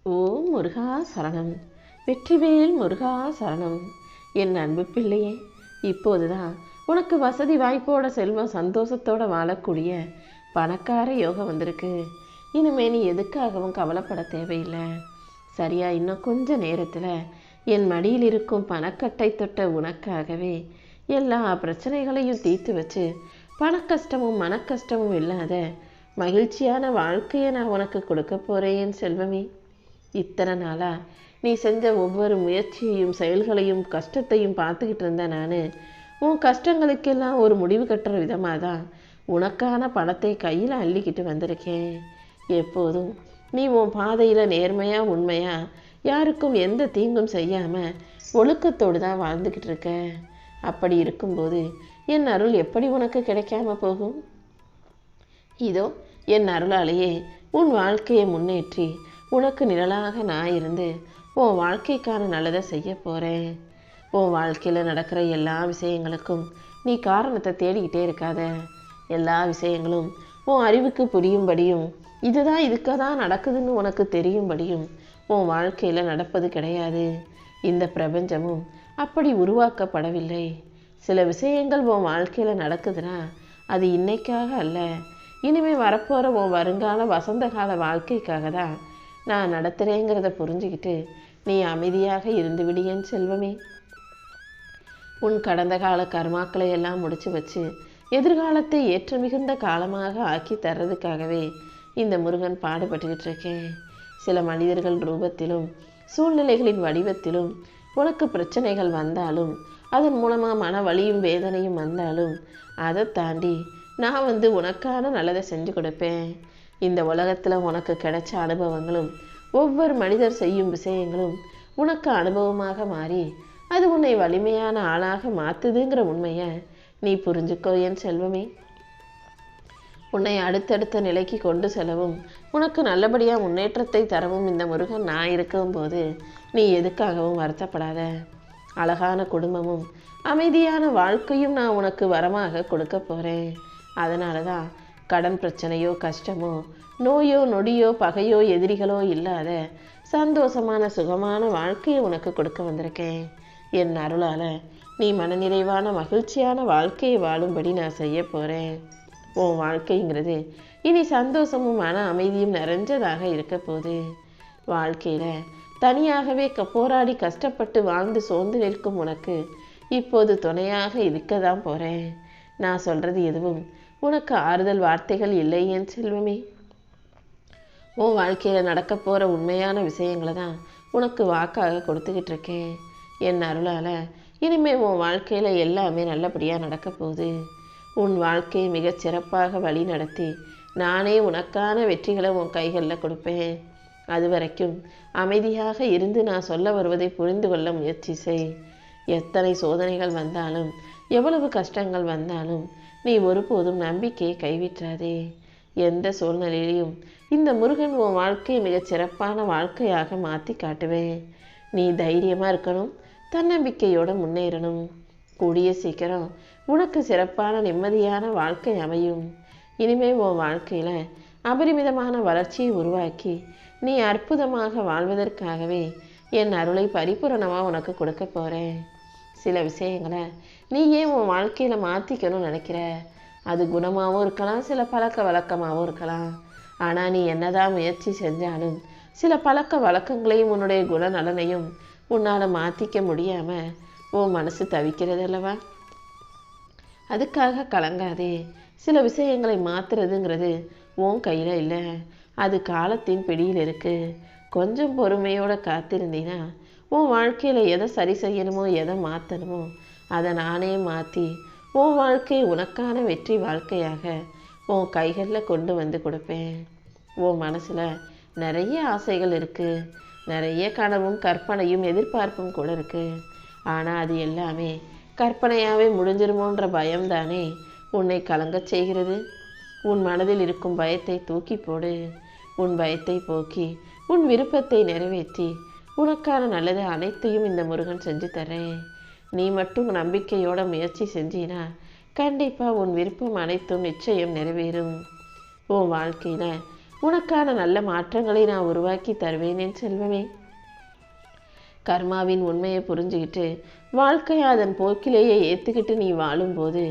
ஓம் முருகா சரணம். வெற்றிவேல் முருகா சரணம். என் அன்பு பிள்ளையே, இப்போதுதான் உனக்கு வசதி வாய்ப்போட செல்வம் சந்தோஷத்தோட வாழக்கூடிய பணக்கார யோகம் வந்திருக்கு. இனிமே நீ எதுக்காகவும் கவலைப்பட தேவையில்லை. சரியா இன்னும் கொஞ்ச நேரத்தில் என் மடியில் இருக்கும் பணக்கட்டை தொட்ட உனக்காகவே எல்லா பிரச்சனைகளையும் தீர்த்து வச்சு பணக்கஷ்டமும் மனக்கஷ்டமும் இல்லாத மகிழ்ச்சியான வாழ்க்கையை நான் உனக்கு கொடுக்க போறேன் செல்வமே. இத்தனை நாளாக நீ செஞ்ச ஒவ்வொரு முயற்சியையும் செயல்களையும் கஷ்டத்தையும் பார்த்துக்கிட்டு இருந்த நான் உன் கஷ்டங்களுக்கெல்லாம் ஒரு முடிவு கட்டுற விதமாக தான் உனக்கான பணத்தை கையில் அள்ளிக்கிட்டு வந்திருக்கேன். எப்போதும் நீ உன் பாதையில் நேர்மையாக உண்மையாக யாருக்கும் எந்த தீங்கும் செய்யாமல் ஒழுக்கத்தோடு தான் வாழ்ந்துக்கிட்டு இருக்க. அப்படி இருக்கும்போது என் அருள் எப்படி உனக்கு கிடைக்காம போகும்? இதோ என் அருளாலேயே உன் வாழ்க்கையை முன்னேற்றி உனக்கு நிழலாக நான் இருந்து உன் வாழ்க்கைக்கான நல்லதை செய்ய போகிறேன். உன் வாழ்க்கையில் நடக்கிற எல்லா விஷயங்களுக்கும் நீ காரணத்தை தேடிக்கிட்டே இருக்காத. எல்லா விஷயங்களும் உன் அறிவுக்கு புரியும்படியும் இதுதான் இதுக்காக தான் நடக்குதுன்னு உனக்கு தெரியும்படியும் உன் வாழ்க்கையில் நடப்பது கிடையாது. இந்த பிரபஞ்சமும் அப்படி உருவாக்கப்படவில்லை. சில விஷயங்கள் உன் வாழ்க்கையில் நடக்குதுன்னா அது இன்னைக்காக அல்ல, இனிமேல் வரப்போகிற உன் வருங்கால வசந்த கால வாழ்க்கைக்காக தான் நான் நடத்துகிறேங்கிறத புரிஞ்சுக்கிட்டு நீ அமைதியாக இருந்து விடியேன் செல்வமே. உன் கடந்த கால கர்மாக்களை எல்லாம் முடிச்சு வச்சு எதிர்காலத்தை ஏற்ற மிகுந்த காலமாக ஆக்கி தர்றதுக்காகவே இந்த முருகன் பாடுபட்டுக்கிட்டு இருக்கேன். சில மனிதர்கள் ரூபத்திலும் சூழ்நிலைகளின் வடிவத்திலும் உனக்கு பிரச்சனைகள் வந்தாலும் அதன் மூலமாக மன வலியும் வேதனையும் வந்தாலும் அதை தாண்டி நான் உனக்கான நல்லதை செஞ்சு கொடுப்பேன். இந்த உலகத்தில் உனக்கு கிடைச்ச அனுபவங்களும் ஒவ்வொரு மனிதர் செய்யும் விஷயங்களும் உனக்கு அனுபவமாக மாறி அது உன்னை வலிமையான ஆளாக மாற்றுதுங்கிற உண்மையை நீ புரிஞ்சுக்கோ என் செல்வமே. உன்னை அடுத்தடுத்த நிலைக்கு கொண்டு செல்லவும் உனக்கு நல்லபடியாக முன்னேற்றத்தை தரவும் இந்த முருகன் நான் இருக்கும்போது நீ எதுக்காகவும் வருத்தப்படாத. அழகான குடும்பமும் அமைதியான வாழ்க்கையும் நான் உனக்கு வரமாக கொடுக்க போகிறேன். அதனால தான் கடன் பிரச்சனையோ கஷ்டமோ நோயோ நொடியோ பகையோ எதிரிகளோ இல்லாத சந்தோஷமான சுகமான வாழ்க்கையை உனக்கு கொடுக்க வந்திருக்கேன். என் அருளால் நீ மனநிறைவான மகிழ்ச்சியான வாழ்க்கையை வாழும்படி நான் செய்ய போகிறேன். உன் வாழ்க்கைங்கிறது இனி சந்தோஷமும் மன அமைதியும் நிறைஞ்சதாக இருக்க போகுது. வாழ்க்கையில் தனியாகவே போராடி கஷ்டப்பட்டு வாழ்ந்து சோர்ந்து நிற்கும் உனக்கு இப்போது துணையாக இருக்க தான் போகிறேன். நான் சொல்கிறது எதுவும் உனக்கு ஆறுதல் வார்த்தைகள் இல்லை என் செல்வமே. உன் வாழ்க்கையில் நடக்க போகிற உண்மையான விஷயங்களை தான் உனக்கு வாக்காக கொடுத்துக்கிட்டு இருக்கேன். என் அருளால் இனிமேல் உன் வாழ்க்கையில் எல்லாமே நல்லபடியாக நடக்க போகுது. உன் வாழ்க்கையை மிகச் சிறப்பாக வழி நடத்தி நானே உனக்கான வெற்றிகளை உன் கைகளில் கொடுப்பேன். அது வரைக்கும் அமைதியாக இருந்து நான் சொல்ல வருவதை புரிந்து கொள்ள முயற்சி செய். எத்தனை சோதனைகள் வந்தாலும் எவ்வளவு கஷ்டங்கள் வந்தாலும் நீ ஒருபோதும் நம்பிக்கையை கைவிட்டாதே. எந்த சூழ்நிலையிலையும் இந்த முருகன் உன் வாழ்க்கையை மிகச் சிறப்பான வாழ்க்கையாக மாற்றி காட்டுவேன். நீ தைரியமாக இருக்கணும், தன்னம்பிக்கையோடு முன்னேறணும். கூடிய சீக்கிரம் உனக்கு சிறப்பான நிம்மதியான வாழ்க்கை அமையும். இனிமேல் உன் வாழ்க்கையில் அபரிமிதமான வளர்ச்சியை உருவாக்கி நீ அற்புதமாக வாழ்வதற்காகவே என் அருளை பரிபூரணமாக உனக்கு கொடுக்க போகிறேன். சில விஷயங்களை நீ ஏன் உன் வாழ்க்கையில் மாற்றிக்கணும்னு நினைக்கிற? அது குணமாகவும் இருக்கலாம், சில பழக்க வழக்கமாகவும் இருக்கலாம். ஆனால் நீ என்னதான் முயற்சி செஞ்சாலும் சில பழக்க வழக்கங்களையும் உன்னுடைய குணநலனையும் உன்னால் மாற்றிக்க முடியாமல் உன் மனசு தவிக்கிறது அல்லவா? அதுக்காக கலங்காதே. சில விஷயங்களை மாற்றுறதுங்கிறது உன் கையில் இல்லை, அது காலத்தின் பிடியில் இருக்குது. கொஞ்சம் பொறுமையோடு காத்திருந்தீன்னா உன் வாழ்க்கையில் எதை சரி செய்யணுமோ எதை மாற்றணுமோ அதை நானே மாற்றி உன் வாழ்க்கையை உனக்கான வெற்றி வாழ்க்கையாக உன் கைகளில் கொண்டு வந்து கொடுப்பேன். உன் மனசில் நிறைய ஆசைகள் இருக்குது, நிறைய கனவும் கற்பனையும் எதிர்பார்ப்பும் கூட இருக்குது. ஆனால் அது எல்லாமே கற்பனையாகவே முடிஞ்சிருமோன்ற பயம்தானே உன்னை கலங்கச் செய்கிறது. உன் மனதில் இருக்கும் பயத்தை தூக்கி போடு. உன் பயத்தை போக்கி உன் விருப்பத்தை நிறைவேற்றி உனக்கான நல்லது அனைத்தையும் இந்த முருகன் செஞ்சு தரேன். நீ மட்டும் நம்பிக்கையோட முயற்சி செஞ்சினா கண்டிப்பாக உன் விருப்பம் அனைத்தும் நிச்சயம் நிறைவேறும். உன் வாழ்க்கையில் உனக்கான நல்ல மாற்றங்களை நான் உருவாக்கி தருவேன் என் செல்வமே. கர்மாவின் உண்மையை புரிஞ்சுக்கிட்டு வாழ்க்கையை அதன் போக்கிலேயே ஏற்றுக்கிட்டு நீ வாழும்போது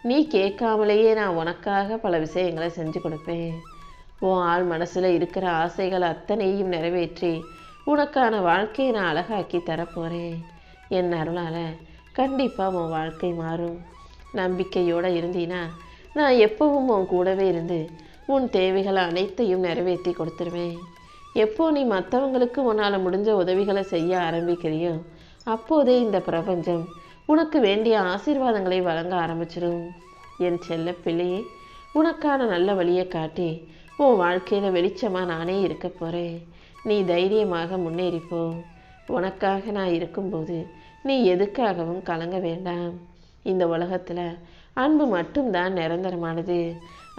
நீ கேட்காமலேயே நான் உனக்காக பல விஷயங்களை செஞ்சு கொடுப்பேன். உன் ஆள் மனசில் இருக்கிற ஆசைகள் அத்தனையும் நிறைவேற்றி உனக்கான வாழ்க்கையை நான் அழகாக்கி தரப்போகிறேன். என் அருளால் கண்டிப்பாக உன் வாழ்க்கை மாறும். நம்பிக்கையோடு இருந்தீன்னா நான் எப்பவும் உன் கூடவே இருந்து உன் தேவைகளை அனைத்தையும் நிறைவேற்றி கொடுத்துருவேன். எப்போ நீ மற்றவங்களுக்கு உன்னால் முடிஞ்ச உதவிகளை செய்ய ஆரம்பிக்கிறியோ அப்போதே இந்த பிரபஞ்சம் உனக்கு வேண்டிய ஆசீர்வாதங்களை வழங்க ஆரம்பிச்சிடும். என் செல்ல பிள்ளையே, உனக்கான நல்ல வழியை காட்டி உன் வாழ்க்கையில் வெளிச்சமாக நானே இருக்க போகிறேன். நீ தைரியமாக முன்னேறிப்போ. உனக்காக நான் இருக்கும்போது நீ எதுக்காகவும் கலங்க வேண்டாம். இந்த உலகத்தில் அன்பு மட்டும்தான் நிரந்தரமானது.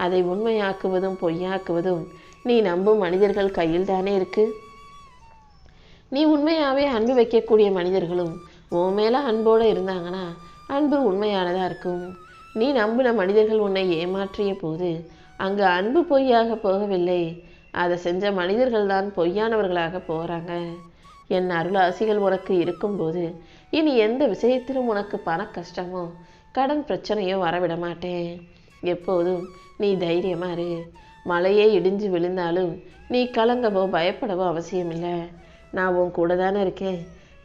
அதை உண்மையாக்குவதும் பொய்யாக்குவதும் நீ நம்பும் மனிதர்கள் கையில் தானே இருக்கு. நீ உண்மையாகவே அன்பு வைக்கக்கூடிய மனிதர்களும் உன் மேலே அன்போடு இருந்தாங்கன்னா அன்பு உண்மையானதாக இருக்கும். நீ நம்பின மனிதர்கள் உன்னை ஏமாற்றிய போது அங்கு அன்பு பொய்யாக போகவில்லை, அதை செஞ்ச மனிதர்கள் தான் பொய்யானவர்களாக போகிறாங்க. என் அருளாசிகள் உனக்கு இருக்கும்போது இனி எந்த விஷயத்திலும் உனக்கு பண கஷ்டமோ கடன் பிரச்சனையோ வரவிட மாட்டேன். எப்போதும் நீ தைரியமாக இரு. மழையே இடிஞ்சு விழுந்தாலும் நீ கலங்கவோ பயப்படவோ அவசியமில்லை. நான் உன் கூட தானே இருக்கேன்.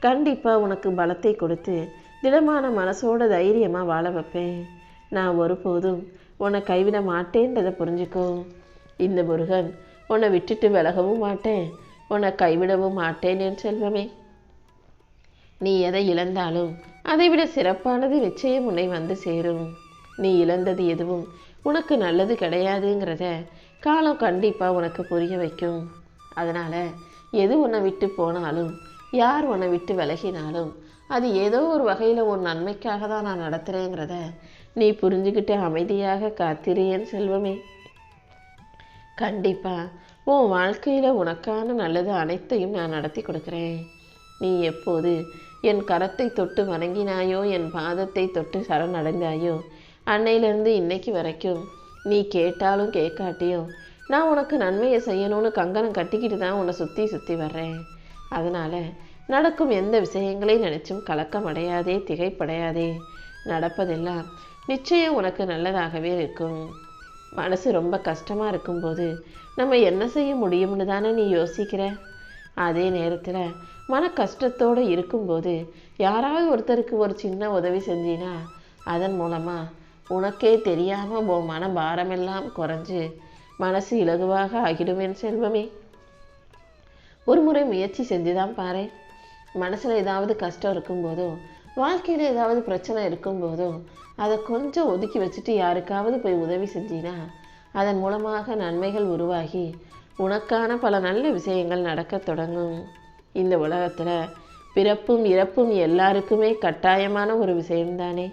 கண்டிப்பாக உனக்கு பலத்தை கொடுத்து திடமான மனசோட தைரியமாக வாழ வைப்பேன். நான் ஒருபோதும் உன்னை கைவிட மாட்டேன்றதை புரிஞ்சுக்கோ. இந்த முருகன் உன்னை விட்டுட்டு விலகவும் மாட்டேன், உன்னை கைவிடவும் மாட்டேன் என் செல்வமே. நீ எதை இழந்தாலும் அதை விட சிறப்பானது நிச்சயம் உன்னை வந்து சேரும். நீ இழந்தது எதுவும் உனக்கு நல்லது கிடையாதுங்கிறத காலம் கண்டிப்பாக உனக்கு புரிய வைக்கும். அதனால் எது உன்னை விட்டு போனாலும் யார் உன்னை விட்டு விலகினாலும் அது ஏதோ ஒரு வகையில் உன் நன்மைக்காக தான் நான் நடத்துகிறேங்கிறத நீ புரிஞ்சுக்கிட்டு அமைதியாக காத்திரு என் செல்வமே. கண்டிப்பாக உன் வாழ்க்கையில் உனக்கான நல்லது அனைத்தையும் நான் நடத்தி கொடுக்குறேன். நீ எப்போது என் கரத்தை தொட்டு வணங்கினாயோ, என் பாதத்தை தொட்டு சரணடைந்தாயோ, அன்னையிலேருந்து இன்னைக்கு வரைக்கும் நீ கேட்டாலும் கேட்காட்டியும் நான் உனக்கு நன்மையை செய்யணும்னு கங்கணம் கட்டிக்கிட்டு தான் உன்னை சுற்றி சுற்றி வர்றேன். அதனால் நடக்கும் எந்த விஷயங்களையும் நினச்சும் கலக்கம் அடையாதே, திகைப்படையாதே. நடப்பதெல்லாம் நிச்சயம் உனக்கு நல்லதாகவே இருக்கும். மனசு ரொம்ப கஷ்டமாக இருக்கும்போது நம்ம என்ன செய்ய முடியும்னு தானே நீ யோசிக்கிற. அதே நேரத்தில் மன கஷ்டத்தோடு இருக்கும்போது யாராவது ஒருத்தருக்கு ஒரு சின்ன உதவி செஞ்சினா அதன் மூலமாக உனக்கே தெரியாமல் உன் மன பாரமெல்லாம் குறைஞ்சு மனசு இலகுவாக ஆகிடுவேன் செல்வமே. ஒரு முறை முயற்சி செஞ்சுதான் பாரு. மனசில் ஏதாவது கஷ்டம் இருக்கும்போதோ, வாழ்க்கையில் ஏதாவது பிரச்சனை இருக்கும்போதோ அதை கொஞ்சம் ஒதுக்கி வச்சுட்டு யாருக்காவது போய் உதவி செஞ்சினா அதன் மூலமாக நன்மைகள் உருவாகி உனக்கான பல நல்ல விஷயங்கள் நடக்க தொடங்கும். இந்த உலகத்தில் பிறப்பும் இறப்பும் எல்லாருக்குமே கட்டாயமான ஒரு விஷயம்தானே.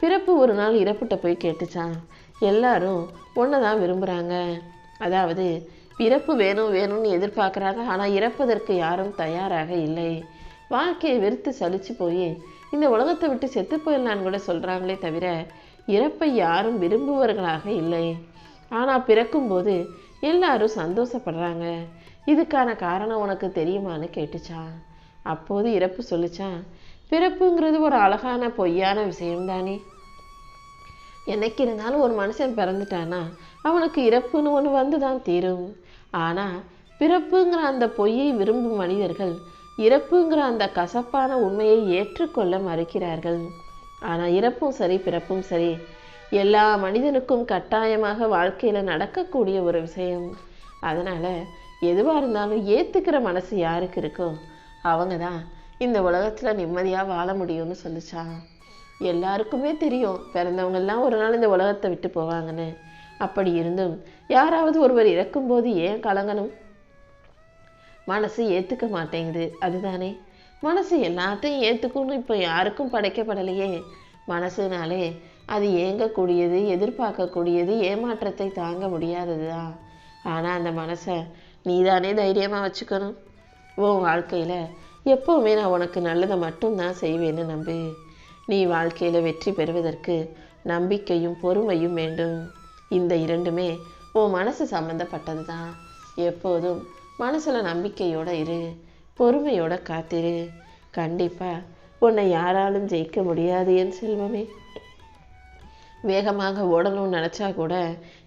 பிறப்பு ஒரு நாள் இறப்புட்ட போய் கேட்டுச்சான், எல்லாரும் ஒன்று தான் விரும்புகிறாங்க. அதாவது பிறப்பு வேணும் வேணும்னு எதிர்பார்க்குறாங்க, ஆனால் இறப்பதற்கு யாரும் தயாராக இல்லை. வாழ்க்கையை வெறுத்து சலிச்சு போய் இந்த உலகத்தை விட்டு செத்து போயிடலான்னு கூட சொல்கிறாங்களே தவிர இறப்பை யாரும் விரும்புவர்களாக இல்லை. ஆனால் பிறக்கும்போது எல்லாரும் சந்தோஷப்படுறாங்க. இதுக்கான காரணம் உனக்கு தெரியுமான்னு கேட்டுச்சான். அப்போது இறப்பு சொல்லிச்சான், பிறப்புங்கிறது ஒரு அழகான பொய்யான விஷயம்தானே. என்னைக்கு இருந்தாலும் ஒரு மனுஷன் பிறந்துட்டானா அவனுக்கு இறப்புன்னு ஒன்று வந்து தான் தீரும். ஆனால் பிறப்புங்கிற அந்த பொய்யை விரும்பும் மனிதர்கள் இறப்புங்கிற அந்த கசப்பான உண்மையை ஏற்றுக்கொள்ள மறுக்கிறார்கள். ஆனால் இறப்பும் சரி பிறப்பும் சரி எல்லா மனிதனுக்கும் கட்டாயமாக வாழ்க்கையில் நடக்கக்கூடிய ஒரு விஷயம். அதனால் எதுவாக இருந்தாலும் ஏற்றுக்கிற மனசு யாருக்கு இருக்கோ அவங்க தான் இந்த உலகத்தில் நிம்மதியாக வாழ முடியும்னு சொல்லிச்சான். எல்லாருக்குமே தெரியும் பிறந்தவங்கெல்லாம் ஒரு நாள் இந்த உலகத்தை விட்டு போவாங்கன்னு. அப்படி இருந்தும் யாராவது ஒருவர் இறக்கும்போது ஏன் கலங்கணும்? மனசு ஏற்றுக்க மாட்டேங்குது, அதுதானே. மனசு எல்லாத்தையும் ஏற்றுக்கணும் இப்போ யாருக்கும் படைக்கப்படலையே. மனசுனாலே அது ஏங்கக்கூடியது, எதிர்பார்க்கக்கூடியது, ஏமாற்றத்தை தாங்க முடியாதது தான். ஆனால் அந்த மனசை நீதானே தைரியமாக வச்சுக்கணும். உன் வாழ்க்கையில் எப்போவுமே நான் உனக்கு நல்லதை மட்டும்தான் செய்வேன்னு நம்பு. நீ வாழ்க்கையில் வெற்றி பெறுவதற்கு நம்பிக்கையும் பொறுமையும் வேண்டும். இந்த இரண்டுமே உன் மனசு சம்மந்தப்பட்டது தான். எப்போதும் மனசில் நம்பிக்கையோட இரு, பொறுமையோட காத்திரு. கண்டிப்பாக உன்னை யாராலும் ஜெயிக்க முடியாது என் செல்வமே. வேகமாக ஓடணும்னு நினச்சா கூட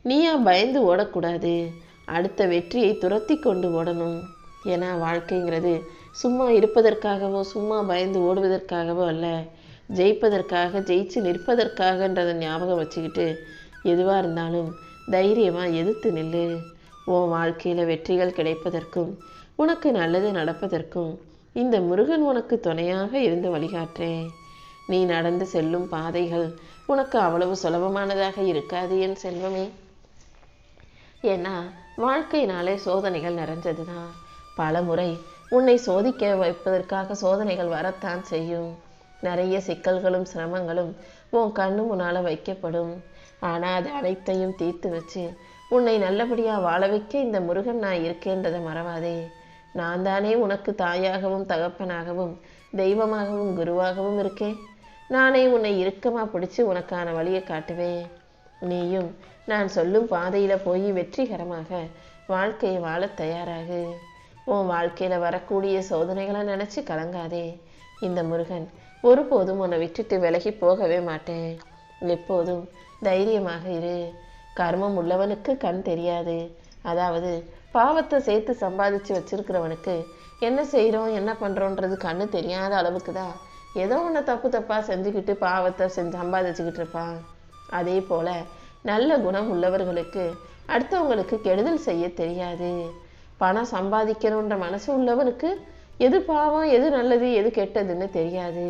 நீயா பயந்து ஓடக்கூடாது. அடுத்த வெற்றியை துரத்தி கொண்டு ஓடணும். ஏன்னா வாழ்க்கைங்கிறது சும்மா இருப்பதற்காகவோ சும்மா பயந்து ஓடுவதற்காகவோ அல்ல, ஜெயிப்பதற்காக, ஜெயிச்சு நிற்பதற்காகன்றதை ஞாபகம் வச்சுக்கிட்டு எதுவாக இருந்தாலும் தைரியமாக எதிர்த்து நில்லு. உன் வாழ்க்கையில் வெற்றிகள் கிடைப்பதற்கும் உனக்கு நல்லது நடப்பதற்கும் இந்த முருகன் உனக்கு துணையாக இருந்து வழிகாட்டுறேன். நீ நடந்து செல்லும் பாதைகள் உனக்கு அவ்வளவு சுலபமானதாக இருக்காது என் செல்வமே. ஏன்னா வாழ்க்கையினாலே சோதனைகள் நிறைஞ்சது தான். பல முறை உன்னை சோதிக்க வைப்பதற்காக சோதனைகள் வரத்தான் செய்யும். நிறைய சிக்கல்களும் சிரமங்களும் உன் கண்ணு முன்னால் வைக்கப்படும். ஆனால் அது அனைத்தையும் தீர்த்து வச்சு உன்னை நல்லபடியாக வாழ வைக்க இந்த முருகன் நான் இருக்கேன்றதை மறவாதே. நான் தானே உனக்கு தாயாகவும் தகப்பனாகவும் தெய்வமாகவும் குருவாகவும் இருக்கேன். நானே உன்னை இறுக்கமாக பிடிச்சி உனக்கான வழியை காட்டுவேன். நீயும் நான் சொல்லும் பாதையில் போய் வெற்றிகரமாக வாழ்க்கையை வாழ தயாராகு. உன் வாழ்க்கையில் வரக்கூடிய சோதனைகளை நினச்சி கலங்காதே. இந்த முருகன் ஒருபோதும் உன்னை விட்டுட்டு விலகி போகவே மாட்டேன். எப்போதும் தைரியமாக இரு. கர்மம் உள்ளவனுக்கு கண் தெரியாது. அதாவது பாவத்தை சேர்த்து சம்பாதிச்சு வச்சிருக்கிறவனுக்கு என்ன செய்கிறோம் என்ன பண்ணுறோன்றது கண்ணு தெரியாத அளவுக்கு தான் ஏதோ ஒன்று தப்பாக செஞ்சுக்கிட்டு பாவத்தை சம்பாதிச்சுக்கிட்டு இருப்பான். அதே போல் நல்ல குணம் உள்ளவர்களுக்கு அடுத்தவங்களுக்கு கெடுதல் செய்ய தெரியாது. பணம் சம்பாதிக்கணுன்ற மனசு உள்ளவனுக்கு எது பாவம் எது நல்லது எது கெட்டதுன்னு தெரியாது.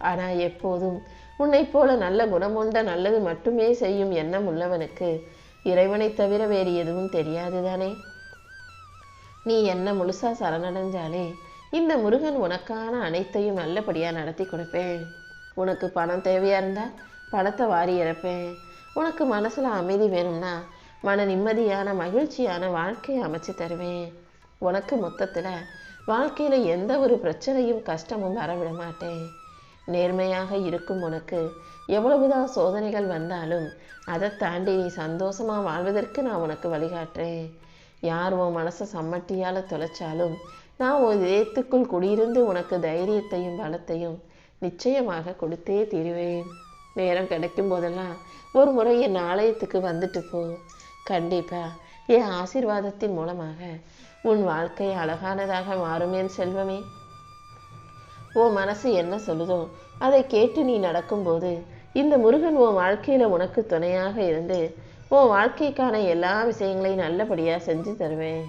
ஆனால் எப்போதும் உன்னை போல நல்ல குணமுண்ட நல்லது மட்டுமே செய்யும் எண்ணம் உள்ளவனுக்கு இறைவனை தவிர வேறு எதுவும் தெரியாது தானே. நீ என்ன முழுசா சரணடைஞ்சாலே இந்த முருகன் உனக்கான அனைத்தையும் நல்லபடியாக நடத்தி கொடுப்பேன். உனக்கு பணம் தேவையாக இருந்தால் பணத்தை வாரி இறப்பேன். உனக்கு மனசில் அமைதி வேணும்னா மன நிம்மதியான மகிழ்ச்சியான வாழ்க்கையை அமைச்சு தருவேன். உனக்கு மொத்தத்தில் வாழ்க்கையில் எந்த ஒரு பிரச்சனையும் கஷ்டமும் வரவிட மாட்டேன். நேர்மையாக இருக்கும் உனக்கு எவ்வளவுதான் சோதனைகள் வந்தாலும் அதை தாண்டி நீ சந்தோஷமாக வாழ்வதற்கு நான் உனக்கு வழிகாட்டுறேன். யார் உன் மனசை சம்மட்டியால் தொலைச்சாலும் நான் ஒரு இதயத்துக்குள் குடியிருந்து உனக்கு தைரியத்தையும் பலத்தையும் நிச்சயமாக கொடுத்தே தீருவேன். நேரம் கிடைக்கும் போதெல்லாம் ஒரு முறை என் ஆலயத்துக்கு வந்துட்டு போ. கண்டிப்பாக என் ஆசீர்வாதத்தின் மூலமாக உன் வாழ்க்கை அழகானதாக மாறுமேன் செல்வமே. உன் மனசு என்ன சொல்லுதோ அதை கேட்டு நீ நடக்கும்போது இந்த முருகன் உன் வாழ்க்கையில் உனக்கு துணையாக இருந்து உன் வாழ்க்கைக்கான எல்லா விஷயங்களையும் நல்லபடியாக செஞ்சு தருவேன்.